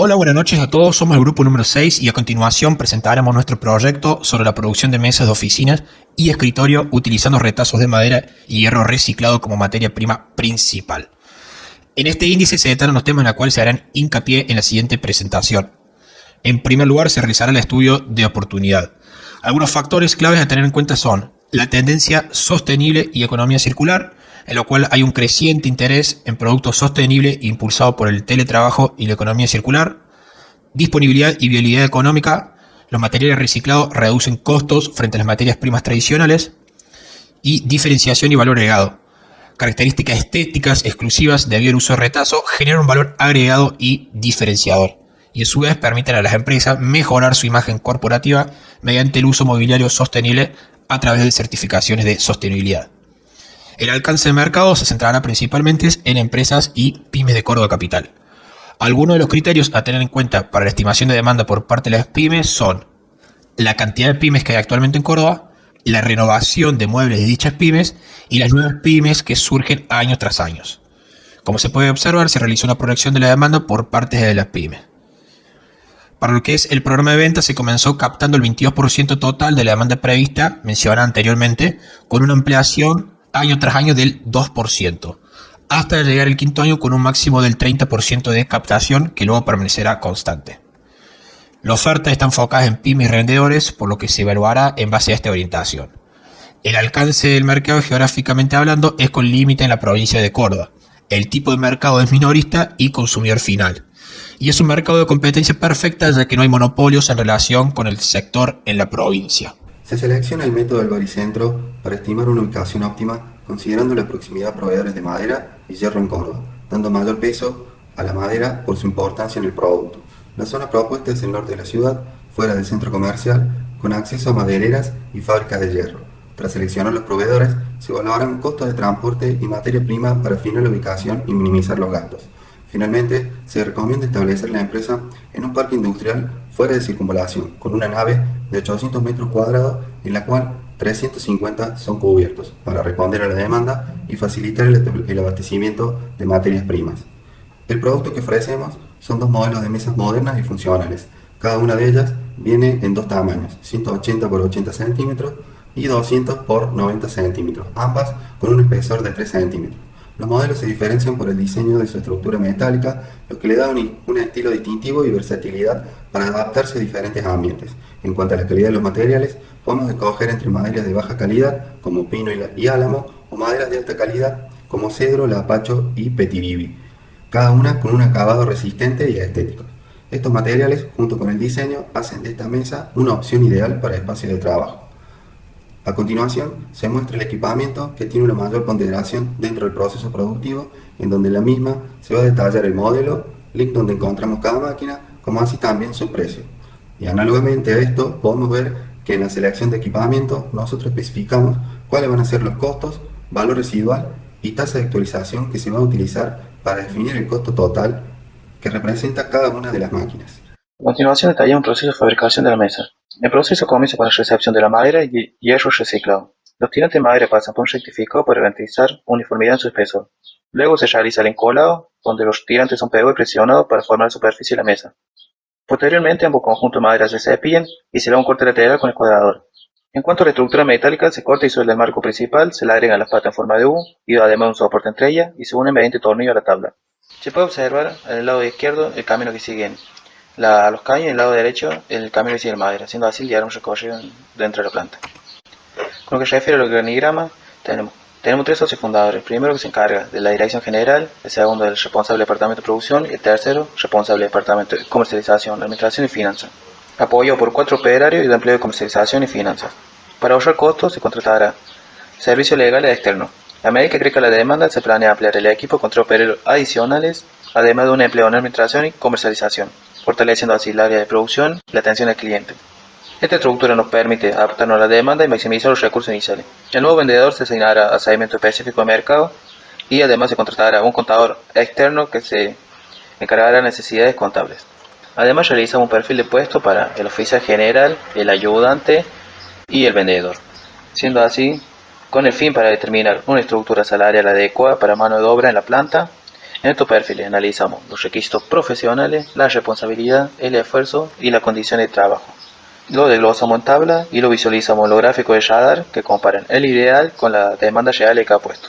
Hola, buenas noches a todos. Somos el grupo número 6 y a continuación presentaremos nuestro proyecto sobre la producción de mesas de oficinas y escritorio utilizando retazos de madera y hierro reciclado como materia prima principal. En este índice se detallan los temas en los cuales se harán hincapié en la siguiente presentación. En primer lugar, se realizará el estudio de oportunidad. Algunos factores claves a tener en cuenta son la tendencia sostenible y economía circular, en lo cual hay un creciente interés en productos sostenibles impulsado por el teletrabajo y la economía circular, disponibilidad y viabilidad económica. Los materiales reciclados reducen costos frente a las materias primas tradicionales, y diferenciación y valor agregado. Características estéticas exclusivas debido al uso de retazo generan un valor agregado y diferenciador, y a su vez permiten a las empresas mejorar su imagen corporativa mediante el uso mobiliario sostenible a través de certificaciones de sostenibilidad. El alcance de mercado se centrará principalmente en empresas y pymes de Córdoba Capital. Algunos de los criterios a tener en cuenta para la estimación de demanda por parte de las pymes son la cantidad de pymes que hay actualmente en Córdoba, la renovación de muebles de dichas pymes y las nuevas pymes que surgen año tras año. Como se puede observar, se realizó una proyección de la demanda por parte de las pymes. Para lo que es el programa de venta, se comenzó captando el 22% total de la demanda prevista, mencionada anteriormente, con una ampliación año tras año del 2%, hasta llegar el quinto año con un máximo del 30% de captación que luego permanecerá constante. La oferta está enfocada en pymes y revendedores, por lo que se evaluará en base a esta orientación. El alcance del mercado geográficamente hablando es con límite en la provincia de Córdoba. El tipo de mercado es minorista y consumidor final. Y es un mercado de competencia perfecta, ya que no hay monopolios en relación con el sector en la provincia. Se selecciona el método del baricentro para estimar una ubicación óptima considerando la proximidad a proveedores de madera y hierro en Córdoba, dando mayor peso a la madera por su importancia en el producto. La zona propuesta es el norte de la ciudad, fuera del centro comercial, con acceso a madereras y fábricas de hierro. Tras seleccionar los proveedores, se evaluarán costos de transporte y materia prima para afinar la ubicación y minimizar los gastos. Finalmente, se recomienda establecer la empresa en un parque industrial fuera de circunvalación, con una nave de 800 metros cuadrados en la cual 350 son cubiertos, para responder a la demanda y facilitar el abastecimiento de materias primas. El producto que ofrecemos son dos modelos de mesas modernas y funcionales. Cada una de ellas viene en dos tamaños, 180 por 80 centímetros y 200 por 90 centímetros, ambas con un espesor de 3 centímetros. Los modelos se diferencian por el diseño de su estructura metálica, lo que le da un estilo distintivo y versatilidad para adaptarse a diferentes ambientes. En cuanto a la calidad de los materiales, podemos escoger entre maderas de baja calidad, como pino y álamo, o maderas de alta calidad, como cedro, lapacho y petirivi, cada una con un acabado resistente y estético. Estos materiales, junto con el diseño, hacen de esta mesa una opción ideal para espacios de trabajo. A continuación, se muestra el equipamiento que tiene una mayor ponderación dentro del proceso productivo, en donde la misma se va a detallar el modelo, link donde encontramos cada máquina, como así también su precio. Y análogamente a esto, podemos ver que en la selección de equipamiento nosotros especificamos cuáles van a ser los costos, valor residual y tasa de actualización que se va a utilizar para definir el costo total que representa cada una de las máquinas. A continuación detallamos el proceso de fabricación de la mesa. El proceso comienza con la recepción de la madera y hierro reciclado. Los tirantes de madera pasan por un rectificado para garantizar uniformidad en su espesor. Luego se realiza el encolado, donde los tirantes son pegados y presionados para formar la superficie de la mesa. Posteriormente, ambos conjuntos de madera se cepillan y se le da un corte lateral con el escuadrador. En cuanto a la estructura metálica, se corta y suelda el marco principal, se le agregan las patas en forma de U y además un soporte entre ellas y se unen mediante tornillo a la tabla. Se puede observar en el lado izquierdo el camino que siguen los caños y en el lado derecho el camino que sigue la madera, siendo así el diagrama recorrido dentro de la planta. Con lo que se refiere al organigrama, tenemos tres socios fundadores. El primero, que se encarga de la dirección general, el segundo, el responsable del departamento de producción, y el tercero, responsable del departamento de comercialización, administración y finanzas. Apoyado por 4 operarios y de empleo de comercialización y finanzas. Para ahorrar costos, se contratará servicios legales externos. A medida que crezca la demanda, se planea ampliar el equipo con 3 operarios adicionales, además de un empleo en administración y comercialización, fortaleciendo así el área de producción y la atención al cliente. Esta estructura nos permite adaptarnos a la demanda y maximizar los recursos iniciales. El nuevo vendedor se asignará a segmento específico de mercado y además se contratará un contador externo que se encargará de necesidades contables. Además realizamos un perfil de puesto para el oficial general, el ayudante y el vendedor, siendo así con el fin para determinar una estructura salarial adecuada para mano de obra en la planta En estos perfiles analizamos los requisitos profesionales, la responsabilidad, el esfuerzo y la condición de trabajo. Lo desglosamos en tabla y lo visualizamos en los gráficos de radar que comparan el ideal con la demanda real de cada puesto.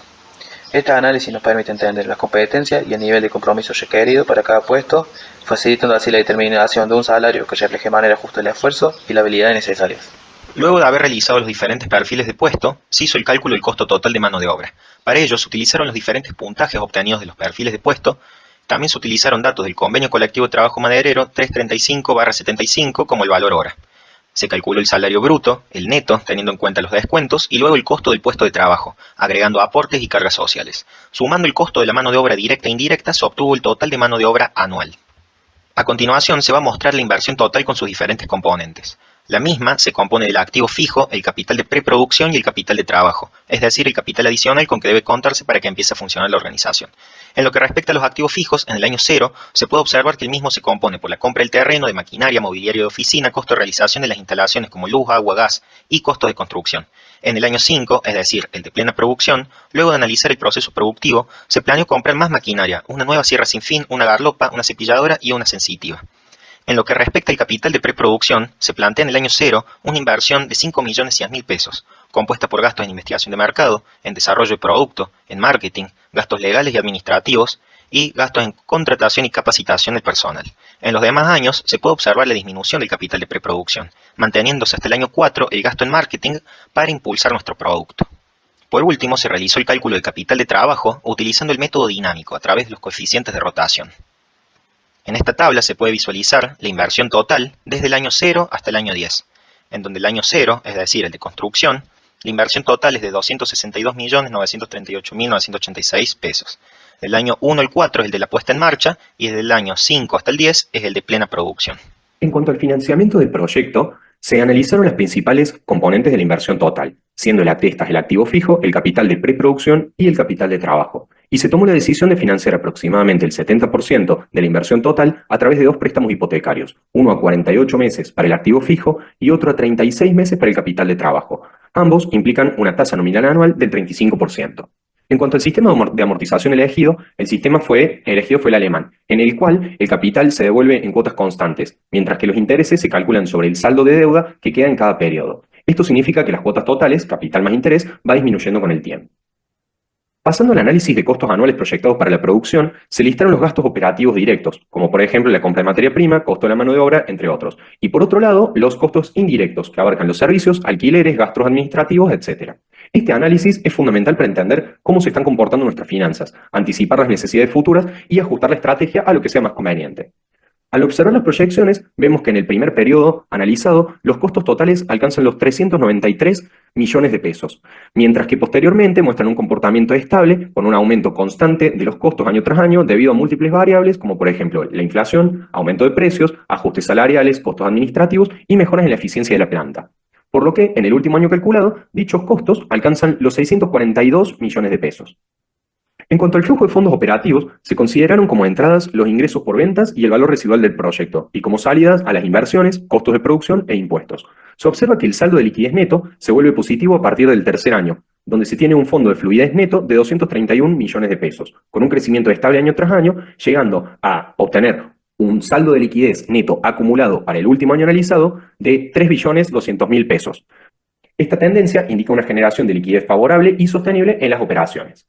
Este análisis nos permite entender las competencias y el nivel de compromiso requerido para cada puesto, facilitando así la determinación de un salario que refleje de manera justa el esfuerzo y la habilidad necesarias. Luego de haber realizado los diferentes perfiles de puesto, se hizo el cálculo del costo total de mano de obra. Para ello se utilizaron los diferentes puntajes obtenidos de los perfiles de puesto. También se utilizaron datos del Convenio Colectivo de Trabajo Maderero 335/75 como el valor hora. Se calculó el salario bruto, el neto, teniendo en cuenta los descuentos, y luego el costo del puesto de trabajo, agregando aportes y cargas sociales. Sumando el costo de la mano de obra directa e indirecta, se obtuvo el total de mano de obra anual. A continuación se va a mostrar la inversión total con sus diferentes componentes. La misma se compone del activo fijo, el capital de preproducción y el capital de trabajo, es decir, el capital adicional con que debe contarse para que empiece a funcionar la organización. En lo que respecta a los activos fijos, en el año 0 se puede observar que el mismo se compone por la compra del terreno, de maquinaria, mobiliario de oficina, costo de realización de las instalaciones como luz, agua, gas y costos de construcción. En el año 5, es decir, el de plena producción, luego de analizar el proceso productivo, se planeó comprar más maquinaria, una nueva sierra sin fin, una garlopa, una cepilladora y una sensitiva. En lo que respecta al capital de preproducción, se plantea en el año 0 una inversión de 5.100.000 pesos, compuesta por gastos en investigación de mercado, en desarrollo de producto, en marketing, gastos legales y administrativos, y gastos en contratación y capacitación del personal. En los demás años se puede observar la disminución del capital de preproducción, manteniéndose hasta el año 4 el gasto en marketing para impulsar nuestro producto. Por último, se realizó el cálculo del capital de trabajo utilizando el método dinámico a través de los coeficientes de rotación. En esta tabla se puede visualizar la inversión total desde el año 0 hasta el año 10, en donde el año 0, es decir, el de construcción, la inversión total es de 262.938.986 pesos. El año 1 al 4 es el de la puesta en marcha y desde el año 5 hasta el 10 es el de plena producción. En cuanto al financiamiento del proyecto, se analizaron las principales componentes de la inversión total, siendo las testas el activo fijo, el capital de preproducción y el capital de trabajo. Y se tomó la decisión de financiar aproximadamente el 70% de la inversión total a través de dos préstamos hipotecarios, uno a 48 meses para el activo fijo y otro a 36 meses para el capital de trabajo. Ambos implican una tasa nominal anual del 35%. En cuanto al sistema de amortización elegido, el sistema elegido fue el alemán, en el cual el capital se devuelve en cuotas constantes, mientras que los intereses se calculan sobre el saldo de deuda que queda en cada periodo. Esto significa que las cuotas totales, capital más interés, va disminuyendo con el tiempo. Pasando al análisis de costos anuales proyectados para la producción, se listaron los gastos operativos directos, como por ejemplo la compra de materia prima, costo de la mano de obra, entre otros. Y por otro lado, los costos indirectos, que abarcan los servicios, alquileres, gastos administrativos, etc. Este análisis es fundamental para entender cómo se están comportando nuestras finanzas, anticipar las necesidades futuras y ajustar la estrategia a lo que sea más conveniente. Al observar las proyecciones, vemos que en el primer periodo analizado, los costos totales alcanzan los 393 millones de pesos, mientras que posteriormente muestran un comportamiento estable con un aumento constante de los costos año tras año debido a múltiples variables, como por ejemplo la inflación, aumento de precios, ajustes salariales, costos administrativos y mejoras en la eficiencia de la planta. Por lo que, en el último año calculado, dichos costos alcanzan los 642 millones de pesos. En cuanto al flujo de fondos operativos, se consideraron como entradas los ingresos por ventas y el valor residual del proyecto, y como salidas a las inversiones, costos de producción e impuestos. Se observa que el saldo de liquidez neto se vuelve positivo a partir del tercer año, donde se tiene un fondo de fluidez neto de 231 millones de pesos, con un crecimiento estable año tras año, llegando a obtener un saldo de liquidez neto acumulado para el último año analizado de 3.200.000 pesos. Esta tendencia indica una generación de liquidez favorable y sostenible en las operaciones.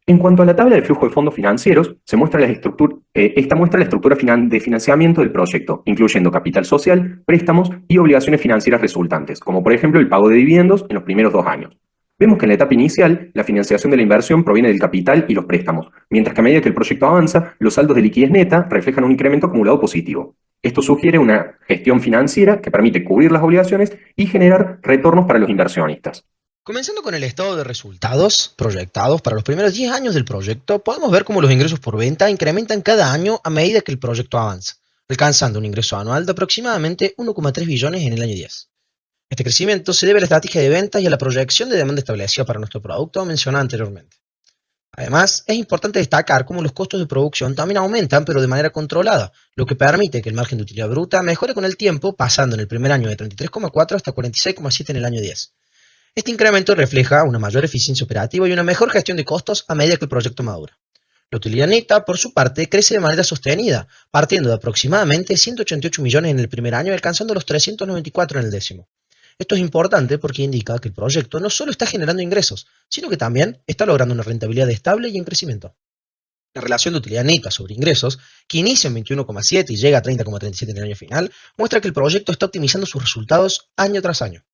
En cuanto a la tabla de flujo de fondos financieros, esta muestra la estructura de financiamiento del proyecto, incluyendo capital social, préstamos y obligaciones financieras resultantes, como por ejemplo el pago de dividendos en los primeros 2 años. Vemos que en la etapa inicial, la financiación de la inversión proviene del capital y los préstamos, mientras que a medida que el proyecto avanza, los saldos de liquidez neta reflejan un incremento acumulado positivo. Esto sugiere una gestión financiera que permite cubrir las obligaciones y generar retornos para los inversionistas. Comenzando con el estado de resultados proyectados para los primeros 10 años del proyecto, podemos ver cómo los ingresos por venta incrementan cada año a medida que el proyecto avanza, alcanzando un ingreso anual de aproximadamente 1,3 billones en el año 10. Este crecimiento se debe a la estrategia de ventas y a la proyección de demanda establecida para nuestro producto mencionada anteriormente. Además, es importante destacar cómo los costos de producción también aumentan, pero de manera controlada, lo que permite que el margen de utilidad bruta mejore con el tiempo, pasando en el primer año de 33,4 hasta 46,7 en el año 10. Este incremento refleja una mayor eficiencia operativa y una mejor gestión de costos a medida que el proyecto madura. La utilidad neta, por su parte, crece de manera sostenida, partiendo de aproximadamente 188 millones en el primer año y alcanzando los 394 en el décimo. Esto es importante porque indica que el proyecto no solo está generando ingresos, sino que también está logrando una rentabilidad estable y en crecimiento. La relación de utilidad neta sobre ingresos, que inicia en 21,7 y llega a 30,37 en el año final, muestra que el proyecto está optimizando sus resultados año tras año.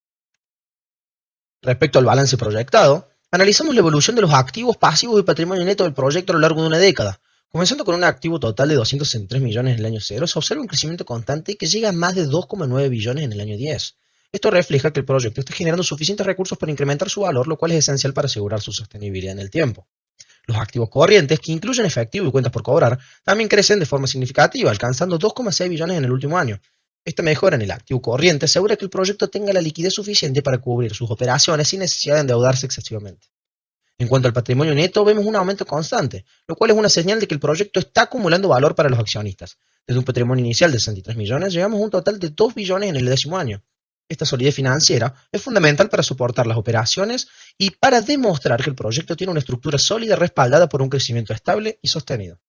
Respecto al balance proyectado, analizamos la evolución de los activos, pasivos y patrimonio neto del proyecto a lo largo de una década. Comenzando con un activo total de 263 millones en el año 0, se observa un crecimiento constante que llega a más de 2,9 billones en el año 10. Esto refleja que el proyecto está generando suficientes recursos para incrementar su valor, lo cual es esencial para asegurar su sostenibilidad en el tiempo. Los activos corrientes, que incluyen efectivo y cuentas por cobrar, también crecen de forma significativa, alcanzando 2,6 billones en el último año. Esta mejora en el activo corriente asegura que el proyecto tenga la liquidez suficiente para cubrir sus operaciones sin necesidad de endeudarse excesivamente. En cuanto al patrimonio neto, vemos un aumento constante, lo cual es una señal de que el proyecto está acumulando valor para los accionistas. Desde un patrimonio inicial de 63 millones, llegamos a un total de 2 billones en el décimo año. Esta solidez financiera es fundamental para soportar las operaciones y para demostrar que el proyecto tiene una estructura sólida respaldada por un crecimiento estable y sostenido.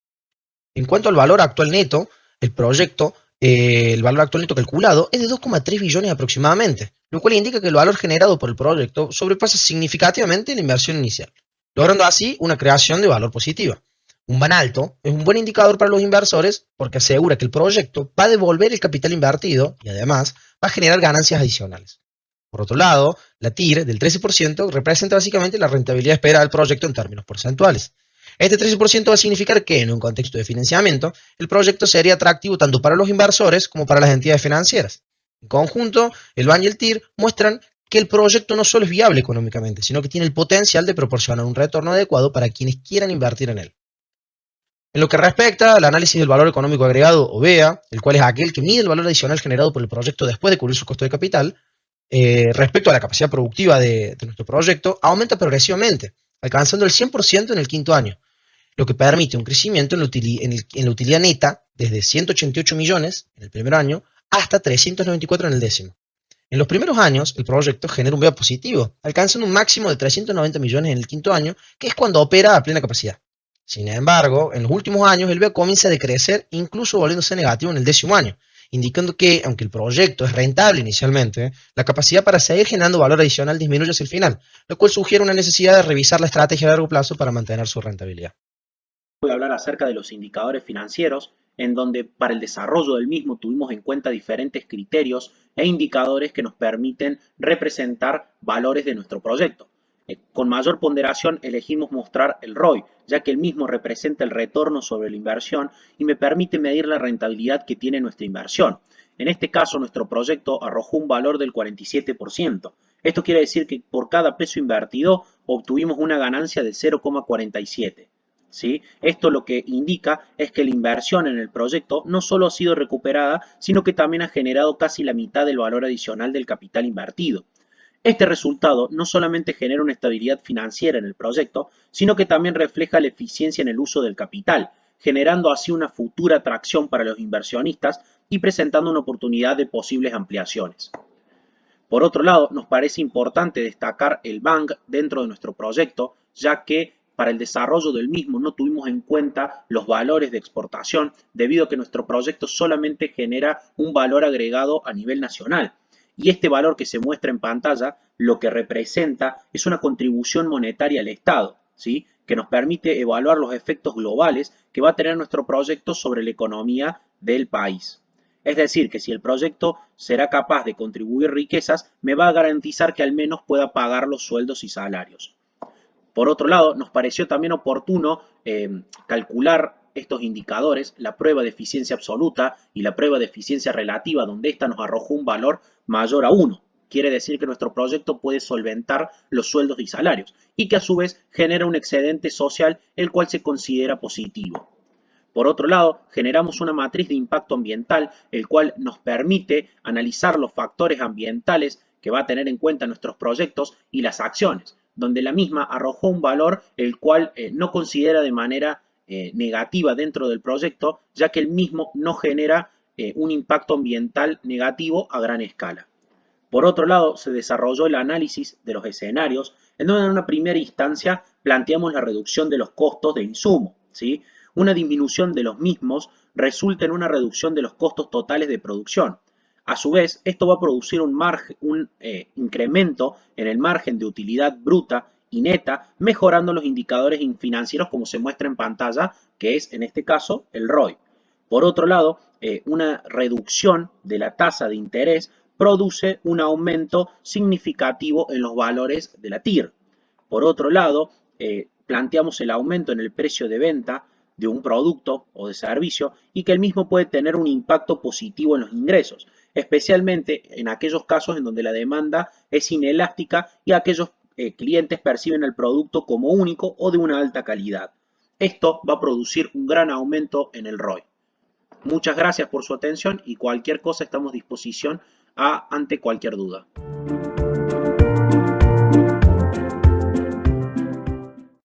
En cuanto al valor actual neto, el valor actual neto calculado es de 2,3 billones aproximadamente, lo cual indica que el valor generado por el proyecto sobrepasa significativamente la inversión inicial, logrando así una creación de valor positiva. Un VAN alto es un buen indicador para los inversores porque asegura que el proyecto va a devolver el capital invertido y además va a generar ganancias adicionales. Por otro lado, la TIR del 13% representa básicamente la rentabilidad esperada del proyecto en términos porcentuales. Este 13% va a significar que, en un contexto de financiamiento, el proyecto sería atractivo tanto para los inversores como para las entidades financieras. En conjunto, el VAN y el TIR muestran que el proyecto no solo es viable económicamente, sino que tiene el potencial de proporcionar un retorno adecuado para quienes quieran invertir en él. En lo que respecta al análisis del valor económico agregado, o VEA, el cual es aquel que mide el valor adicional generado por el proyecto después de cubrir su costo de capital, respecto a la capacidad productiva de nuestro proyecto, aumenta progresivamente, alcanzando el 100% en el quinto año, lo que permite un crecimiento en la utilidad neta desde 188 millones en el primer año hasta 394 en el décimo. En los primeros años, el proyecto genera un VEA positivo, alcanzando un máximo de 390 millones en el quinto año, que es cuando opera a plena capacidad. Sin embargo, en los últimos años el VEA comienza a decrecer, incluso volviéndose negativo en el décimo año, indicando que, aunque el proyecto es rentable inicialmente, la capacidad para seguir generando valor adicional disminuye hacia el final, lo cual sugiere una necesidad de revisar la estrategia a largo plazo para mantener su rentabilidad. Voy a hablar acerca de los indicadores financieros, en donde para el desarrollo del mismo tuvimos en cuenta diferentes criterios e indicadores que nos permiten representar valores de nuestro proyecto. Con mayor ponderación elegimos mostrar el ROI, ya que el mismo representa el retorno sobre la inversión y me permite medir la rentabilidad que tiene nuestra inversión. En este caso, nuestro proyecto arrojó un valor del 47%. Esto quiere decir que por cada peso invertido obtuvimos una ganancia de 0,47. ¿Sí? Esto lo que indica es que la inversión en el proyecto no solo ha sido recuperada, sino que también ha generado casi la mitad del valor adicional del capital invertido. Este resultado no solamente genera una estabilidad financiera en el proyecto, sino que también refleja la eficiencia en el uso del capital, generando así una futura atracción para los inversionistas y presentando una oportunidad de posibles ampliaciones. Por otro lado, nos parece importante destacar el BANG dentro de nuestro proyecto, ya que para el desarrollo del mismo no tuvimos en cuenta los valores de exportación, debido a que nuestro proyecto solamente genera un valor agregado a nivel nacional. Y este valor que se muestra en pantalla lo que representa es una contribución monetaria al Estado, ¿sí? Que nos permite evaluar los efectos globales que va a tener nuestro proyecto sobre la economía del país. Es decir, que si el proyecto será capaz de contribuir riquezas, me va a garantizar que al menos pueda pagar los sueldos y salarios. Por otro lado, nos pareció también oportuno calcular estos indicadores, la prueba de eficiencia absoluta y la prueba de eficiencia relativa, donde ésta nos arrojó un valor mayor a 1. Quiere decir que nuestro proyecto puede solventar los sueldos y salarios y que a su vez genera un excedente social, el cual se considera positivo. Por otro lado, generamos una matriz de impacto ambiental, el cual nos permite analizar los factores ambientales que va a tener en cuenta nuestros proyectos y las acciones, donde la misma arrojó un valor el cual no considera de manera negativa dentro del proyecto, ya que el mismo no genera un impacto ambiental negativo a gran escala. Por otro lado, se desarrolló el análisis de los escenarios, en donde en una primera instancia planteamos la reducción de los costos de insumo, ¿sí? Una disminución de los mismos resulta en una reducción de los costos totales de producción. A su vez, esto va a producir un incremento en el margen de utilidad bruta y neta, mejorando los indicadores financieros como se muestra en pantalla, que es en este caso el ROI. Por otro lado, una reducción de la tasa de interés produce un aumento significativo en los valores de la TIR. Por otro lado, planteamos el aumento en el precio de venta de un producto o de servicio y que el mismo puede tener un impacto positivo en los ingresos, especialmente en aquellos casos en donde la demanda es inelástica y aquellos clientes perciben el producto como único o de una alta calidad. Esto va a producir un gran aumento en el ROI. Muchas gracias por su atención y cualquier cosa estamos a disposición ante cualquier duda.